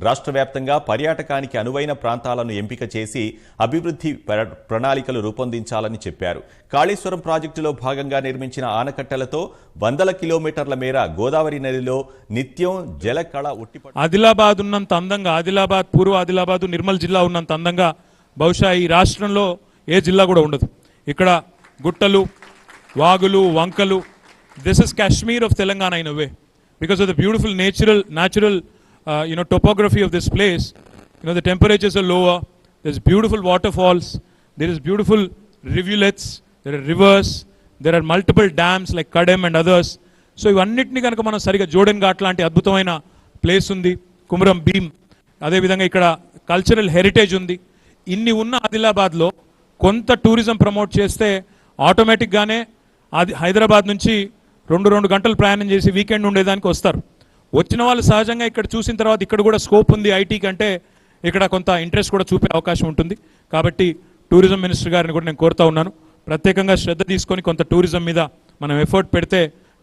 రాష్ట్ర వ్యాప్తంగా పర్యాటకానికి అనువైన ప్రాంతాలను ఎంపిక చేసి అభివృద్ధి ప్రణాళికలు రూపొందించాలని చెప్పారు. కాళేశ్వరం ప్రాజెక్టులో భాగంగా నిర్మించిన ఆనకట్టలతో వందల కిలోమీటర్ల మేర గోదావరి నదిలో నిత్యం జలకళ ఉట్టిపడు. ఆదిలాబాద్ ఉన్నంత అందంగా, ఆదిలాబాద్ పూర్వ ఆదిలాబాద్ నిర్మల్ జిల్లా ఉన్నంత అందంగా బహుశా ఈ రాష్ట్రంలో ఏ జిల్లా కూడా ఉండదు. ఇక్కడ గుట్టలు, వాగులు, వంకలు. This is Kashmir of Telangana in a way because of the beautiful natural topography of this place. The temperatures are lower, there's beautiful waterfalls, there is beautiful rivulets, there are rivers, there are multiple dams like Kadem and others. So ivannitni ganaka manam sariga Jordan Ghat lanti adbhutamaina place undi, Kumram Beam, ade vidhanga ikkada cultural heritage undi. Inni unna Adilabad lo konta tourism promote cheste automatic gaane Hyderabad nunchi 2 గంటలు ప్రయాణం చేసి weekend ఉండేదానికి వస్తారు. వచ్చిన వాళ్ళు సహజంగా ఇక్కడ చూసిన తర్వాత ఇక్కడ కూడా స్కోప్ ఉంది ఐటీ కంటే, ఇక్కడ కొంత ఇంట్రెస్ట్ కూడా చూపే అవకాశం ఉంటుంది. కాబట్టి టూరిజం మినిస్టర్ గారిని కూడా నేను కోరుతా ఉన్నాను, ప్రత్యేకంగా శ్రద్ధ తీసుకొని కొంత టూరిజం మీద మనం ఎఫర్ట్ పెడితే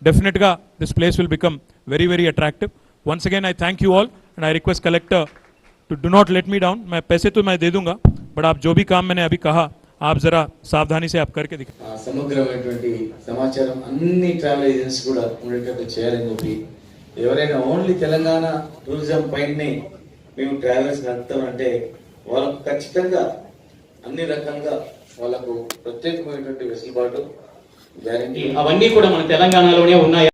డెఫినెట్గా this place will become very very attractive. Once again I thank you all and I request collector to do not let me down. मैं पैसे तो मैं दे दूंगा, बट आप जो भी काम मैंने अभी कहा आप जरा सावधानी से आप करके दिखाएं. సమగ్రమైనటువంటి సమాచారం అన్ని ట్రావెల్ ఏజెన్సీస్ కూడా ఉండేటట్టు చేయాలని చెప్పి, ఎవరైనా ఓన్లీ తెలంగాణ టూరిజం పైనే మేము ట్రావెల్స్ నడుపుతామంటే వాళ్ళకు ఖచ్చితంగా అన్ని రకంగా వాళ్ళకు ప్రత్యేకమైనటువంటి వెసులుబాటు గ్యారంటీ అవన్నీ కూడా మన తెలంగాణలోనే ఉన్నాయి.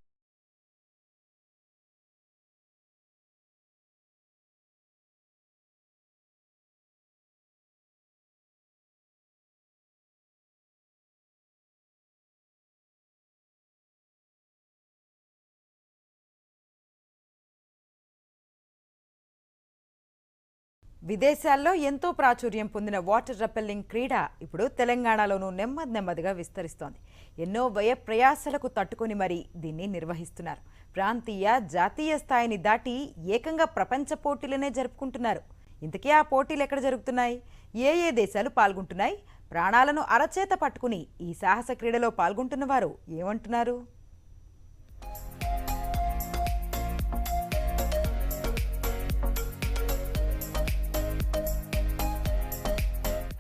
విదేశాల్లో ఎంతో ప్రాచుర్యం పొందిన వాటర్ రపెల్లింగ్ క్రీడ ఇప్పుడు తెలంగాణలోనూ నెమ్మదిగా విస్తరిస్తోంది. ఎన్నో వ్యయ ప్రయాసలకు తట్టుకొని మరీ దీన్ని నిర్వహిస్తున్నారు. ప్రాంతీయ, జాతీయ స్థాయిని దాటి ఏకంగా ప్రపంచ పోటీలనే జరుపుకుంటున్నారు. ఇంతకీ ఆ పోటీలు ఎక్కడ జరుగుతున్నాయి? ఏ దేశాలు పాల్గొంటున్నాయి? ప్రాణాలను అరచేత పట్టుకుని ఈ సాహస క్రీడలో పాల్గొంటున్న వారు ఏమంటున్నారు?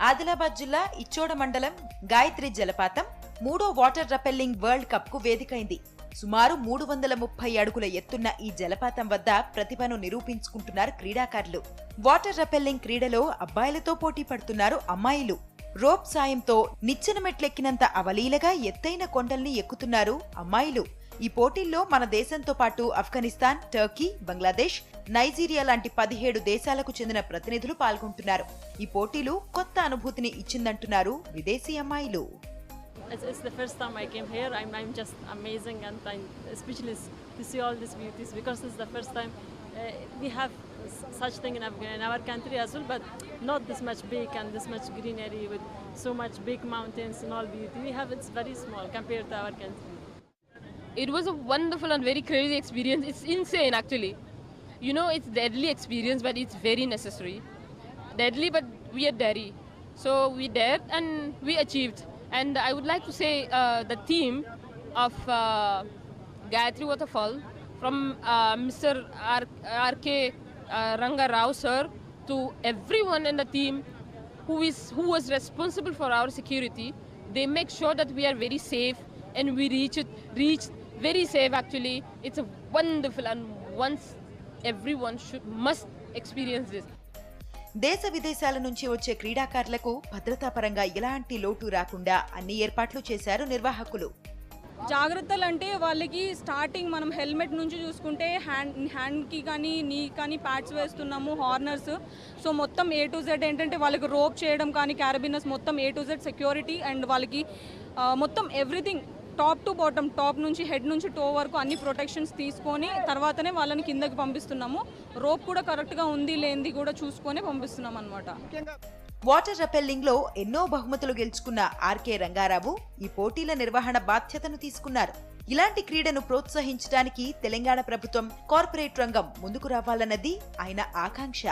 ఆదిలాబాద్ జిల్లా ఇచ్చోడ మండలం గాయత్రి జలపాతం 3వ వాటర్ రపెల్లింగ్ వరల్డ్ కప్ కు వేదికైంది. సుమారు 330 అడుగుల ఎత్తున్న ఈ జలపాతం వద్ద ప్రతిభను నిరూపించుకుంటున్నారు క్రీడాకారులు. వాటర్ రపెల్లింగ్ క్రీడలో అబ్బాయిలతో పోటీ పడుతున్నారు అమ్మాయిలు. రోప్ సాయంతో నిచ్చెన మెట్లెక్కినంత అవలీలగా ఎత్తైన కొండల్ని ఎక్కుతున్నారు అమ్మాయిలు. ఈ పోటీల్లో మన దేశంతో పాటు ఆఫ్ఘనిస్తాన్, టర్కీ, బంగ్లాదేశ్, నైజీరియా లాంటి 17 దేశాలకు చెందిన ప్రతినిధులు పాల్గొంటున్నారు. ఈ పోటీలు కొత్త అనుభూతిని ఇచ్చిందంటున్నారు విదేశీ అమ్మాయిలు. It's the first time I came here. I'm just amazing and I'm speechless to see all these beauties because it's the first time we have such thing in our country as well, but not this much big and this much greenery with so much big mountains and all beauty. We have it's very small compared to our country. It was a wonderful and very crazy experience. It's insane actually. It's deadly experience, but it's very necessary. Deadly, but we are daring. So we dared and we achieved. And I would like to say the team of Gayatri Waterfall, from Mr. R.K. Ranga Rao sir to everyone in the team who was responsible for our security. They make sure that we are very safe and we reach very safe actually. It's a wonderful and once everyone must experience this. దేశ విదేశాల నుంచి వచ్చే క్రీడాకారులకు భద్రతా పరంగా ఎలాంటి లోటు రాకుండా అన్ని ఏర్పాట్లు చేశారు నిర్వాహకులు. జాగ్రత్తలు అంటే వాళ్ళకి స్టార్టింగ్ మనం హెల్మెట్ నుంచి చూసుకుంటే హ్యాండ్కి కానీ నీ కానీ ప్యాడ్స్ వేస్తున్నాము, హార్నర్స్. సో మొత్తం A to Z ఏంటంటే వాళ్ళకి రోప్ చేయడం కానీ క్యారబినర్స్ మొత్తం A to Z security and వాళ్ళకి మొత్తం everything top to bottom, top నుంచి హెడ్ నుంచి టో వరకు అన్ని ప్రొటెక్షన్స్ తీసుకొని తర్వాతనే వాళ్ళని కిందకి పంపిస్తున్నాము. రోప్ కూడా కరెక్ట్గా ఉంది లేనిది కూడా చూసుకొని పంపిస్తున్నాం అన్నమాట. వాటర్ రపెల్లింగ్ లో ఎన్నో బహుమతులు గెలుచుకున్న ఆర్కే రంగారావు ఈ పోటీల నిర్వహణ బాధ్యతను తీసుకున్నారు. ఇలాంటి క్రీడను ప్రోత్సహించడానికి తెలంగాణ ప్రభుత్వం, కార్పొరేట్ రంగం ముందుకు రావాలన్నది ఆయన ఆకాంక్ష.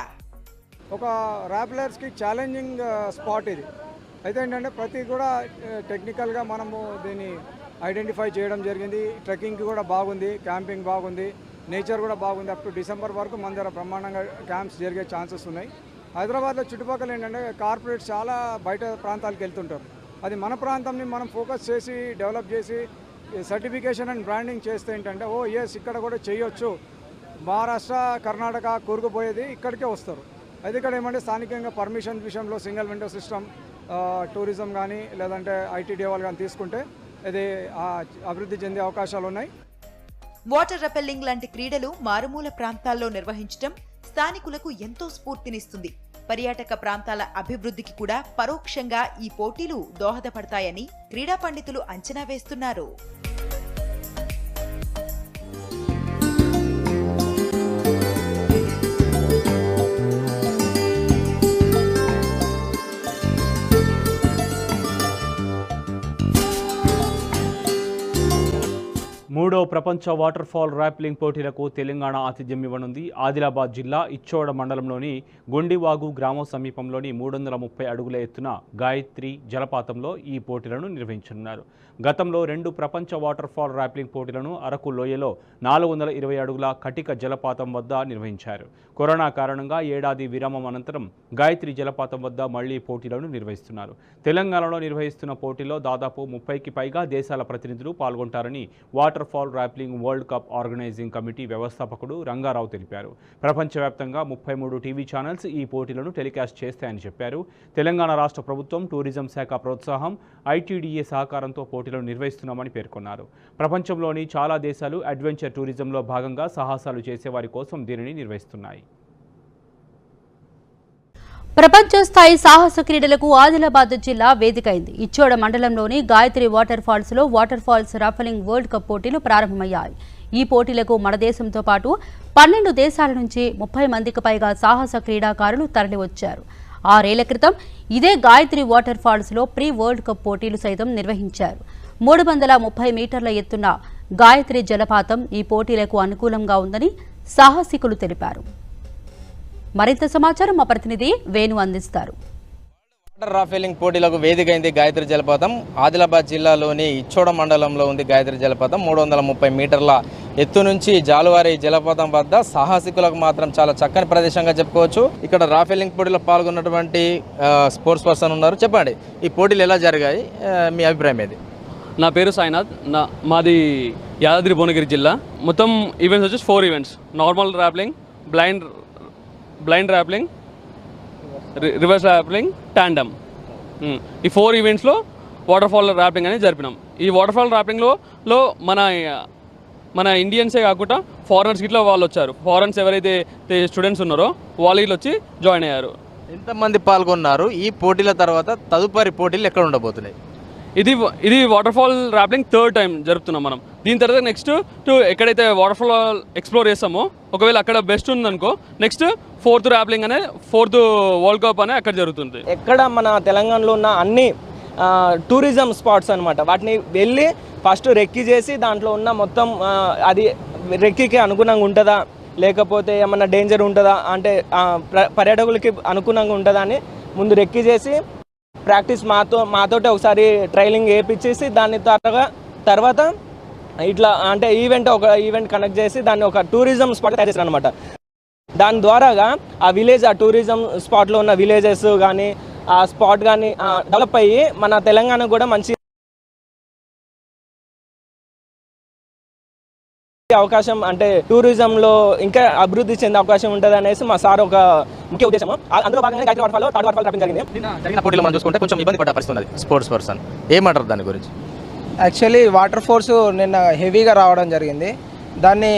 ఒక ర్యాప్లర్స్కి ఛాలెంజింగ్ స్పాట్ ఇది. అయితే ఏంటంటే ప్రతి కూడా టెక్నికల్గా మనము దీన్ని ఐడెంటిఫై చేయడం జరిగింది. ట్రెక్కింగ్కి కూడా బాగుంది, క్యాంపింగ్ బాగుంది. నేచర్ కూడా బాగుంది. అప్ టు డిసెంబర్ వరకు మన దగ్గర బ్రహ్మాండంగా క్యాంప్స్ జరిగే ఛాన్సెస్ ఉన్నాయి. హైదరాబాద్లో చుట్టుపక్కల ఏంటంటే కార్పొరేట్స్ చాలా బయట ప్రాంతాలకు వెళ్తుంటారు. అది మన ప్రాంతంని మనం ఫోకస్ చేసి డెవలప్ చేసి సర్టిఫికేషన్ అండ్ బ్రాండింగ్ చేస్తే ఏంటంటే ఎస్ ఇక్కడ కూడా చేయొచ్చు, మహారాష్ట్ర కర్ణాటక కూరుకుపోయేది ఇక్కడికే వస్తారు. అయితే ఇక్కడ ఏమంటే స్థానికంగా పర్మిషన్ విషయంలో సింగిల్ విండో సిస్టమ్, టూరిజం కానీ లేదంటే ఐటీడీ వాళ్ళు కానీ తీసుకుంటే ఇది అభివృద్ధి చెందే అవకాశాలు ఉన్నాయి. వాటర్ రెపెల్లింగ్ లాంటి క్రీడలు మారుమూల ప్రాంతాల్లో నిర్వహించడం స్థానికులకు ఎంతో స్ఫూర్తినిస్తుంది. పర్యాటక ప్రాంతాల అభివృద్ధికి కూడా పరోక్షంగా ఈ పోటీలు దోహదపడతాయని క్రీడా పండితులు అంచనా వేస్తున్నారు. మూడో ప్రపంచ వాటర్ ఫాల్ ర్యాప్లింగ్ పోటీలకు తెలంగాణ ఆతిథ్యం ఇవ్వనుంది. ఆదిలాబాద్ జిల్లా ఇచ్చోడ మండలంలోని గొండివాగు గ్రామం సమీపంలోని 330 అడుగుల ఎత్తున గాయత్రి జలపాతంలో ఈ పోటీలను నిర్వహించనున్నారు. గతంలో 2 ప్రపంచ వాటర్ ఫాల్ ర్యాప్లింగ్ పోటీలను అరకు లోయలో 420 అడుగుల కటిక జలపాతం వద్ద నిర్వహించారు. కరోనా కారణంగా ఏడాది విరామం అనంతరం గాయత్రి జలపాతం వద్ద మళ్లీ పోటీలను నిర్వహిస్తున్నారు. తెలంగాణలో నిర్వహిస్తున్న పోటీలో దాదాపు 30కి పైగా దేశాల ప్రతినిధులు పాల్గొంటారని waterfall rappelling world cup organizing committee వ్యవస్థాపకుడు రంగారావు తెలిపారు. ప్రపంచవ్యాప్తంగా 33 టీవీ ఛానల్స్ ఈ పోటీలను టెలికాస్ట్ చేస్తాయని చెప్పారు. తెలంగాణ రాష్ట్ర ప్రభుత్వం టూరిజం శాఖ ప్రోత్సాహం, ఐటీడీఏ సహకారంతో పోటీలను నిర్వహిస్తున్నామని పేర్కొన్నారు. ప్రపంచంలోని చాలా దేశాలు అడ్వెంచర్ టూరిజంలో భాగంగా సాహసాలు చేసేవారి కోసం దీనిని నిర్వహిస్తున్నాయి. ప్రపంచ స్థాయి సాహస క్రీడలకు ఆదిలాబాద్ జిల్లా వేదికైంది. ఇచ్చోడ మండలంలోని గాయత్రి వాటర్ ఫాల్స్ లో వాటర్ ఫాల్స్ రాఫలింగ్ వరల్డ్ కప్ పోటీలు ప్రారంభమయ్యాయి. ఈ పోటీలకు మన దేశంతో పాటు 12 దేశాల నుంచి 30 మందికి పైగా సాహస క్రీడాకారులు తరలివచ్చారు. 6 ఏళ్ల క్రితం ఇదే గాయత్రి వాటర్ ఫాల్స్ లో ప్రీ వరల్డ్ కప్ పోటీలు సైతం నిర్వహించారు. 330 మీటర్ల ఎత్తున్న గాయత్రి జలపాతం ఈ పోటీలకు అనుకూలంగా ఉందని సాహసికులు తెలిపారు. మరింత సమాచారం మా ప్రతినిధి వేణు అందిస్తారు. వాటర్ రాఫెలింగ్ పోటీలకు వేదికైంది గాయత్రి జలపాతం. ఆదిలాబాద్ జిల్లాలోని ఇచ్చోడ మండలంలో ఉంది గాయత్రి జలపాతం. 330 మీటర్ల ఎత్తు నుంచి జాలువారి జలపాతం వద్ద సాహసికులకు మాత్రం చాలా చక్కని ప్రదేశంగా చెప్పుకోవచ్చు. ఇక్కడ రాఫెలింగ్ పోటీలో పాల్గొన్నటువంటి స్పోర్ట్స్ పర్సన్ ఉన్నారు. చెప్పండి, ఈ పోటీలు ఎలా జరిగాయి, మీ అభిప్రాయం ఏది? నా పేరు సాయినాథ్. మాది యాదాద్రి భువనగిరి జిల్లా. మొత్తం ఈవెంట్స్ వచ్చేసి 4 events: normal rappelling, blind rappelling, reverse rappelling, tandem. ఈ 4 ఈవెంట్స్లో వాటర్ ఫాల్ ర్యాప్లింగ్ అనేది జరిపినాం. ఈ వాటర్ ఫాల్ ర్యాప్లింగ్లో మన ఇండియన్సే కాకుండా ఫారినర్స్ ఇట్లా వాళ్ళు వచ్చారు. ఫారినర్స్ ఎవరైతే స్టూడెంట్స్ ఉన్నారో వాళ్ళు ఇట్లా వచ్చి జాయిన్ అయ్యారు. ఎంతమంది పాల్గొన్నారు? ఈ పోటీల తర్వాత తదుపరి పోటీలు ఎక్కడ ఉండబోతున్నాయి? ఇది waterfall rappelling 3rd time జరుపుతున్నాం మనం. దీని తర్వాత నెక్స్ట్ ఎక్కడైతే వాటర్ ఫాల్ ఎక్స్ప్లోర్ చేస్తామో, ఒకవేళ అక్కడ బెస్ట్ ఉందనుకో, నెక్స్ట్ 4th ర్యాప్లింగ్ అనే 4th వరల్డ్ కప్ అనే అక్కడ జరుగుతుంది. ఎక్కడ మన తెలంగాణలో ఉన్న అన్ని టూరిజం స్పాట్స్ అనమాట, వాటిని వెళ్ళి ఫస్ట్ రెక్కి చేసి దాంట్లో ఉన్న మొత్తం అది రెక్కికి అనుగుణంగా ఉంటుందా, లేకపోతే ఏమన్నా డేంజర్ ఉంటుందా, అంటే పర్యాటకులకి అనుగుణంగా ఉంటుందా అని ముందు రెక్కి చేసి ప్రాక్టీస్ మాతోటే ఒకసారి ట్రైలింగ్ వేయించేసి దాని తర్వాత ఇట్లా అంటే ఒక ఈవెంట్ కనెక్ట్ చేసి దాన్ని ఒక టూరిజం స్పాట్ తయారు చేశారు అనమాట. దాని ద్వారాగా ఆ టూరిజం స్పాట్లో ఉన్న విలేజెస్ కానీ ఆ స్పాట్ కానీ డెవలప్ అయ్యి మన తెలంగాణ కూడా మంచి అవకాశం, అంటే టూరిజంలో ఇంకా అభివృద్ధి చెందే అవకాశం ఉంటుంది అనేసి మా సార్ ఒక ముఖ్య ఉద్దేశం. అందులో భాగంగా గాయత్రి వాటర్ ఫాల్ లో థర్డ్ వాటర్ ఫాల్ జరిగింది. జరిగిన పోటీలో మనం చూసుకుంటే కొంచెం ఇబ్బంది పడ్డ పరిస్థితి ఉన్నది స్పోర్ట్స్ పర్సన్. ఏమంటారు దాని గురించి? యాక్చువల్లీ వాటర్ ఫోర్స్ నిన్న హెవీగా రావడం జరిగింది. దాన్ని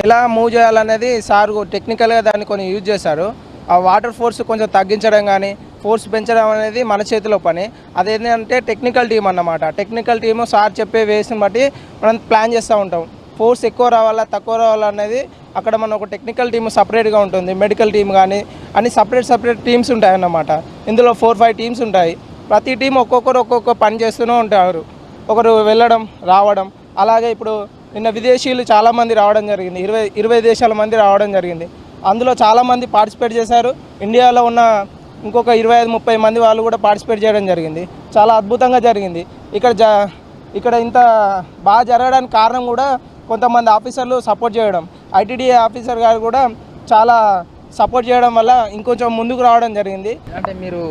ఎలా మూవ్ చేయాలనేది సార్ టెక్నికల్గా దాన్ని కొన్ని యూజ్ చేశారు. ఆ వాటర్ ఫోర్స్ కొంచెం తగ్గించడం కానీ ఫోర్స్ పెంచడం అనేది మన చేతిలో పని. అదేంటంటే టెక్నికల్ టీం అన్నమాట. టెక్నికల్ టీము సార్ చెప్పే వేస్ని బట్టి మనం ప్లాన్ చేస్తూ ఉంటాం. ఫోర్స్ ఎక్కువ రావాలా తక్కువ రావాలా అనేది అక్కడ మన ఒక టెక్నికల్ టీమ్ సపరేట్గా ఉంటుంది. మెడికల్ టీమ్ కానీ అన్ని సపరేట్ టీమ్స్ ఉంటాయన్నమాట. ఇందులో 4-5 టీమ్స్ ఉంటాయి. ప్రతి టీం ఒక్కొక్క పని చేస్తూనే ఉంటారు. ఒకరు వెళ్ళడం రావడం. అలాగే ఇప్పుడు నిన్న విదేశీయులు చాలామంది రావడం జరిగింది. 20 దేశాల మంది రావడం జరిగింది. అందులో చాలామంది పార్టిసిపేట్ చేశారు. ఇండియాలో ఉన్న ఇంకొక 25-30 మంది వాళ్ళు కూడా పార్టిసిపేట్ చేయడం జరిగింది. చాలా అద్భుతంగా జరిగింది. ఇక్కడ ఇంత బాగా జరగడానికి కారణం కూడా కొంతమంది ఆఫీసర్లు సపోర్ట్ చేయడం, ఐటీడీఏ ఆఫీసర్ గారు కూడా చాలా సపోర్ట్ చేయడం వల్ల ఇంకొంచెం ముందుకు రావడం జరిగింది. అంటే మీరు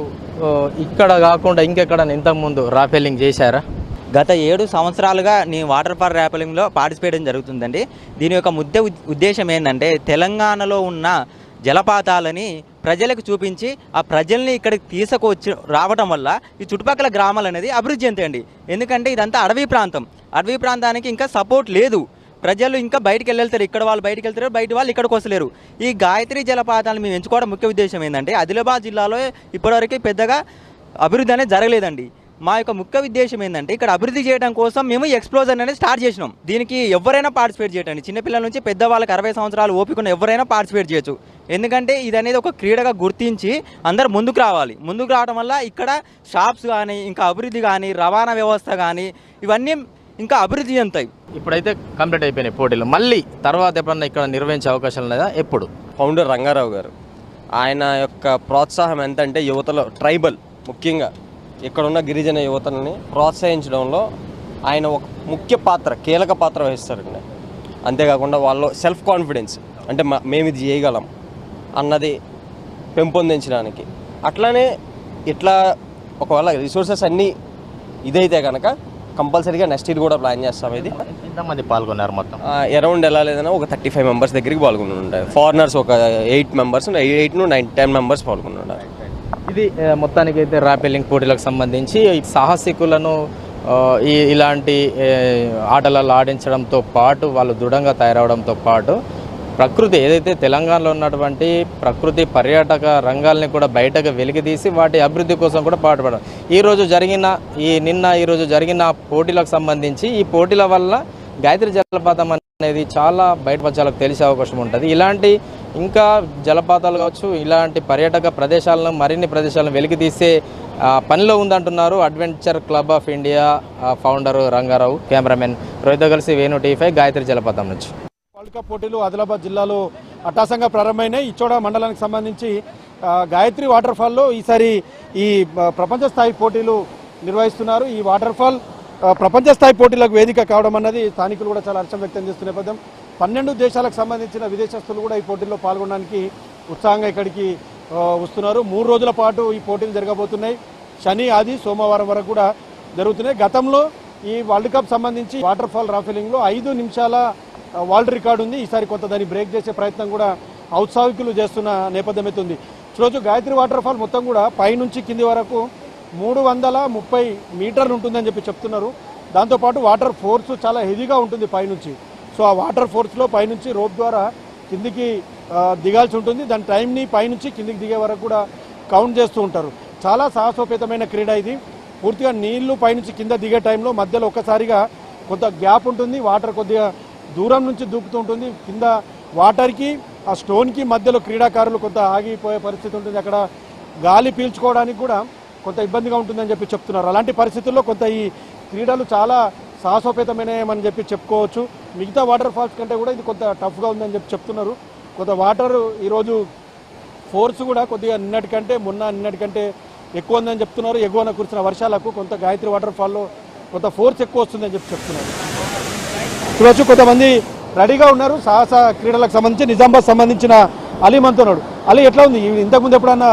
ఇక్కడ కాకుండా ఇంకెక్కడ ఇంతకుముందు రాఫెలింగ్ చేశారా? గత 7 సంవత్సరాలుగా నేను వాటర్ ఫాల్ ర్యాపెలింగ్లో పార్టిసిపేట్ జరుగుతుందండి. దీని యొక్క ఉద్దేశం ఏంటంటే తెలంగాణలో ఉన్న జలపాతాలని ప్రజలకు చూపించి ఆ ప్రజల్ని ఇక్కడికి తీసుకొచ్చి రావడం వల్ల ఈ చుట్టుపక్కల గ్రామాలు అనేది అభివృద్ధి చెందాయండి. ఎందుకంటే ఇదంతా అడవి ప్రాంతం, అడవి ప్రాంతానికి ఇంకా సపోర్ట్ లేదు. ప్రజలు ఇంకా బయటికి వెళ్తారు, ఇక్కడ వాళ్ళు బయటికి వెళ్తారు, బయట వాళ్ళు ఇక్కడికి వస్తలేరు. ఈ గాయత్రి జలపాతాలను మేము ఎంచుకోవడం ముఖ్య ఉద్దేశం ఏంటంటే ఆదిలాబాద్ జిల్లాలో ఇప్పటివరకు పెద్దగా అభివృద్ధి అనేది జరగలేదండి. మా యొక్క ముఖ్య ఉద్దేశం ఏంటంటే ఇక్కడ అభివృద్ధి చేయడం కోసం మేము ఎక్స్ప్లోజర్ అనేది స్టార్ట్ చేసినాం. దీనికి ఎవరైనా పార్టిసిపేట్ చేయటండి, చిన్నపిల్లల నుంచి పెద్దవాళ్ళకి 60 సంవత్సరాలు ఓపిక ఉన్న ఎవరైనా పార్టిసిపేట్ చేయొచ్చు. ఎందుకంటే ఇది అనేది ఒక క్రీడగా గుర్తించి అందరు ముందుకు రావాలి. ముందుకు రావడం వల్ల ఇక్కడ షాప్స్ కానీ, ఇంకా అభివృద్ధి కానీ, రవాణా వ్యవస్థ కానీ ఇవన్నీ ఇంకా అభివృద్ధి చెందుతాయి. ఇప్పుడైతే కంప్లీట్ అయిపోయినాయి పోటీలు. మళ్ళీ తర్వాత ఎప్పుడన్నా ఇక్కడ నిర్వహించే అవకాశం లేదా? ఎప్పుడు? ఫౌండర్ రంగారావు గారు, ఆయన యొక్క ప్రోత్సాహం ఎంతంటే యువతలో ట్రైబల్ ముఖ్యంగా ఇక్కడున్న గిరిజన యువతని ప్రోత్సహించడంలో ఆయన ఒక ముఖ్య పాత్ర, కీలక పాత్ర వహిస్తారండి. అంతేకాకుండా వాళ్ళు సెల్ఫ్ కాన్ఫిడెన్స్ అంటే మేము ఇది చేయగలం అన్నది పెంపొందించడానికి. అట్లానే ఇట్లా ఒకవేళ రిసోర్సెస్ అన్నీ ఇదైతే కనుక కంపల్సరీగా నెక్స్ట్ ఇయర్ కూడా ప్లాన్ చేస్తాం. ఇది ఎంతమంది పాల్గొన్నారు? మొత్తం అరౌండ్ ఎలా లేదన్నా ఒక 35 మెంబర్స్ దగ్గరికి పాల్గొని ఉంటారు. ఫారినర్స్ ఒక 8 మెంబర్స్, 8 to 10 మెంబర్స్ పాల్గొని ఉన్నారు. ఇది మొత్తానికైతే ర్యాపెలింగ్ పోటీలకు సంబంధించి సాహసికులను ఇలాంటి ఆటలలో ఆడించడంతో పాటు వాళ్ళు దృఢంగా తయారవడంతో పాటు ప్రకృతి ఏదైతే తెలంగాణలో ఉన్నటువంటి ప్రకృతి పర్యాటక రంగాల్ని కూడా బయటకు వెలికితీసి వాటి అభివృద్ధి కోసం కూడా పాటుపడడం. ఈరోజు జరిగిన పోటీలకు సంబంధించి ఈ పోటీల వల్ల గాయత్రి జలపాతం అనేది చాలా బయట ప్రజలకు తెలిసే అవకాశం ఉంటుంది. ఇలాంటి ఇంకా జలపాతాలు కావచ్చు, ఇలాంటి పర్యాటక ప్రదేశాలను మరిన్ని ప్రదేశాలను వెలికితీసే పనిలో ఉందంటున్నారు adventure club of India founder Rangarao. Cameraman Rohit కలిసి వేణు టీవీ గాయత్రి జలపాతం నుంచి. వరల్డ్ కప్ పోటీలు ఆదిలాబాద్ జిల్లాలో అట్టాసంగా ప్రారంభమైనాయి. ఇచ్చోడ మండలానికి సంబంధించి గాయత్రి వాటర్ ఫాల్లో ఈసారి ఈ ప్రపంచ స్థాయి పోటీలు నిర్వహిస్తున్నారు. ఈ వాటర్ ఫాల్ ప్రపంచ స్థాయి పోటీలకు వేదిక కావడం అన్నది స్థానికులు కూడా చాలా హర్షం వ్యక్తం చేస్తున్న నేపథ్యం 12 దేశాలకు సంబంధించిన విదేశస్తులు కూడా ఈ పోటీల్లో పాల్గొనడానికి ఉత్సాహంగా ఇక్కడికి వస్తున్నారు. 3 రోజుల పాటు ఈ పోటీలు జరగబోతున్నాయి. శని, ఆది, సోమవారం వరకు కూడా జరుగుతున్నాయి. గతంలో ఈ వరల్డ్ కప్ సంబంధించి వాటర్ ఫాల్ రాఫెలింగ్లో 5 నిమిషాల వరల్డ్ రికార్డు ఉంది. ఈసారి కొంత దాన్ని బ్రేక్ చేసే ప్రయత్నం కూడా ఔత్సాహికులు చేస్తున్న నేపథ్యం అయితే ఉంది. ఈరోజు గాయత్రి వాటర్ ఫాల్ మొత్తం కూడా పైనుంచి కింది వరకు 330 మీటర్లు ఉంటుందని చెప్పి చెప్తున్నారు. దాంతోపాటు వాటర్ ఫోర్స్ చాలా హెవీగా ఉంటుంది పైనుంచి. సో ఆ వాటర్ ఫోర్స్లో పైనుంచి రోప్ ద్వారా కిందికి దిగాల్సి ఉంటుంది. దాని టైంని పైనుంచి కిందికి దిగే వరకు కూడా కౌంట్ చేస్తూ ఉంటారు. చాలా సాహసోపేతమైన క్రీడ ఇది. పూర్తిగా నీళ్లు పైనుంచి కింద దిగే టైంలో మధ్యలో ఒక్కసారిగా కొంత గ్యాప్ ఉంటుంది. వాటర్ కొద్దిగా దూరం నుంచి దూకుతూ ఉంటుంది. కింద వాటర్కి ఆ స్టోన్కి మధ్యలో క్రీడాకారులు కొంత ఆగిపోయే పరిస్థితి ఉంటుంది. అక్కడ గాలి పీల్చుకోవడానికి కూడా కొంత ఇబ్బందిగా ఉంటుందని చెప్పి చెప్తున్నారు. అలాంటి పరిస్థితుల్లో కొంత ఈ క్రీడలు చాలా సాహసోపేతమైనమని చెప్పి చెప్పుకోవచ్చు. మిగతా వాటర్ ఫాల్స్ కంటే కూడా ఇది కొంత టఫ్గా ఉందని చెప్పి చెప్తున్నారు. కొంత వాటర్ ఈరోజు ఫోర్స్ కూడా కొద్దిగా నిన్నటికంటే ఎక్కువ ఉందని చెప్తున్నారు. ఎగువన కురిసిన వర్షాలకు కొంత గాయత్రి వాటర్ ఫాల్లో కొంత ఫోర్స్ ఎక్కువ వస్తుందని చెప్పి చెప్తున్నారు. ఈరోజు కొంతమంది రెడీగా ఉన్నారు సాహస క్రీడలకు సంబంధించి. నిజామాబాద్ సంబంధించిన అలీ మనతో ఉన్నాడు. అలీ, ఎట్లా ఉంది? ఇంతకుముందు ఎప్పుడన్నా